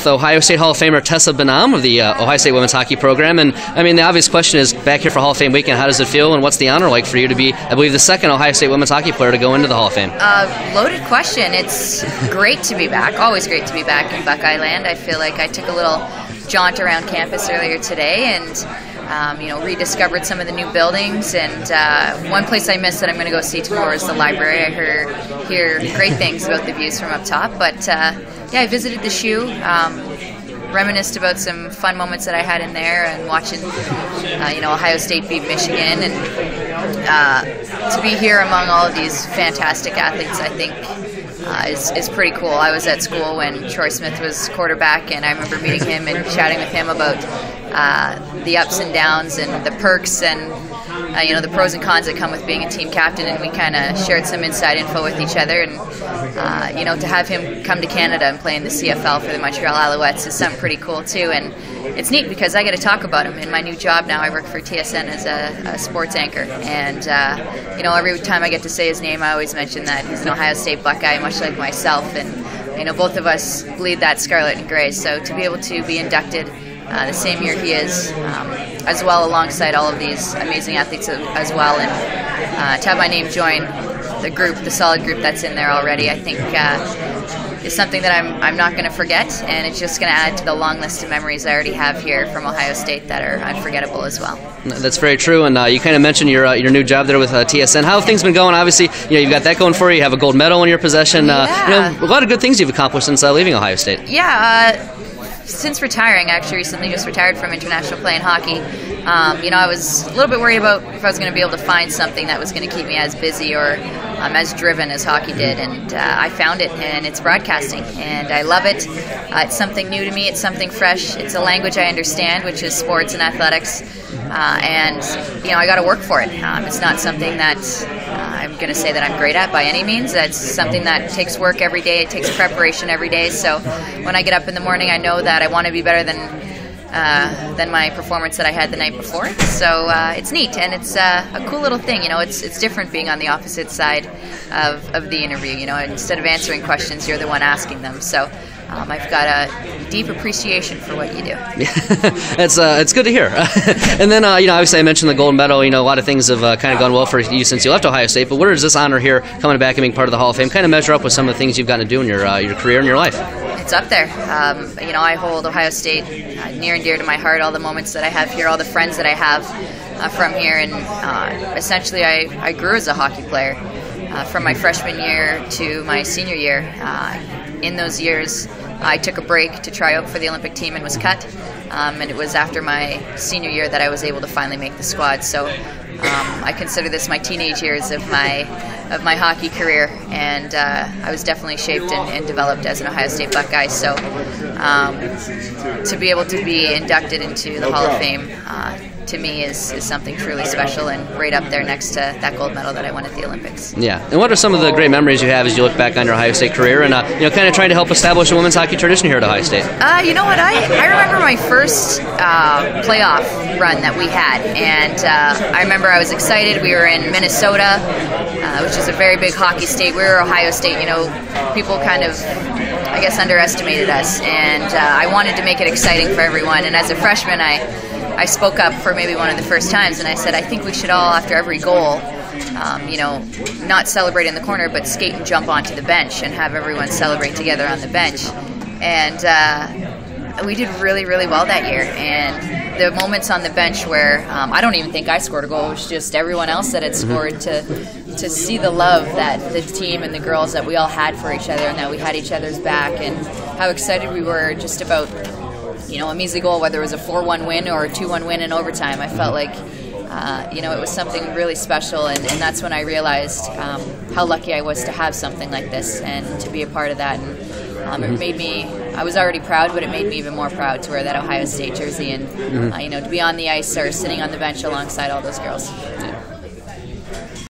with Ohio State Hall of Famer Tessa Bonhomme of the Ohio State women's hockey program. And I mean, the obvious question is, back here for Hall of Fame weekend, how does it feel, and what's the honor like for you to be, I believe, the second Ohio State women's hockey player to go into the Hall of Fame? Loaded question. It's great to be back. Always great to be back in Buckeye Land. I feel like I took a little jaunt around campus earlier today and rediscovered some of the new buildings. And one place I missed that I'm going to go see tomorrow is the library. I hear great things about the views from up top. But yeah, I visited the shoe, reminisced about some fun moments that I had in there, and watching Ohio State beat Michigan, and to be here among all of these fantastic athletes, I think is pretty cool. I was at school when Troy Smith was quarterback, and I remember meeting him and chatting with him about the ups and downs and the perks and the pros and cons that come with being a team captain, and we kind of shared some inside info with each other. And to have him come to Canada and play in the CFL for the Montreal Alouettes is something pretty cool too. And it's neat because I get to talk about him in my new job now. I work for TSN as a sports anchor, and every time I get to say his name, I always mention that he's an Ohio State Buckeye, much like myself, and both of us bleed that scarlet and gray. So to be able to be inducted the same year he is, as well, alongside all of these amazing athletes as well, and to have my name join the solid group that's in there already, I think is something that I'm not going to forget, and it's just going to add to the long list of memories I already have here from Ohio State that are unforgettable as well. That's very true, and you kind of mentioned your new job there with TSN. How have things been going? Obviously, you've got that going for you. You have a gold medal in your possession. Yeah. A lot of good things you've accomplished since leaving Ohio State. Yeah. Since retiring, I actually recently just retired from international play in hockey. I was a little bit worried about if I was going to be able to find something that was going to keep me as busy or as driven as hockey did, and I found it, and it's broadcasting, and I love it. It's something new to me. It's something fresh. It's a language I understand, which is sports and athletics, and I got to work for it. It's not something that I'm going to say that I'm great at by any means. That's something that takes work every day. It takes preparation every day. So when I get up in the morning, I know that I want to be better than my performance that I had the night before. So it's neat, and it's a cool little thing. It's different being on the opposite side of the interview. Instead of answering questions, you're the one asking them. So I've got a deep appreciation for what you do. It's good to hear. And then, obviously I mentioned the gold medal. A lot of things have kind of gone well for you since you left Ohio State. But where does this honor here, coming back and being part of the Hall of Fame, kind of measure up with some of the things you've gotten to do in your career and your life? It's up there. I hold Ohio State near and dear to my heart. All the moments that I have here, all the friends that I have from here, and essentially I grew as a hockey player from my freshman year to my senior year. In those years, I took a break to try out for the Olympic team and was cut. And it was after my senior year that I was able to finally make the squad. So I consider this my teenage years of my hockey career, and I was definitely shaped and developed as an Ohio State Buckeye. So to be able to be inducted into the Hall of Fame to me is something truly special, and right up there next to that gold medal that I won at the Olympics. Yeah. And what are some of the great memories you have as you look back on your Ohio State career and kind of trying to help establish a women's hockey tradition here at Ohio State? You know what? I remember my first playoff run that we had, and I remember I was excited. We were in Minnesota, which is a very big hockey state. We were Ohio State. People kind of, I guess, underestimated us, and I wanted to make it exciting for everyone. And as a freshman, I spoke up for maybe one of the first times, and I said, I think we should all, after every goal, not celebrate in the corner, but skate and jump onto the bench and have everyone celebrate together on the bench. And we did really, really well that year. And the moments on the bench where I don't even think I scored a goal, it was just everyone else that had scored, to see the love that the team and the girls that we all had for each other, and that we had each other's back, and how excited we were just about a measly goal, whether it was a 4-1 win or a 2-1 win in overtime. I felt like it was something really special, and that's when I realized how lucky I was to have something like this and to be a part of that. And it made me, I was already proud, but it made me even more proud to wear that Ohio State jersey and to be on the ice or sitting on the bench alongside all those girls.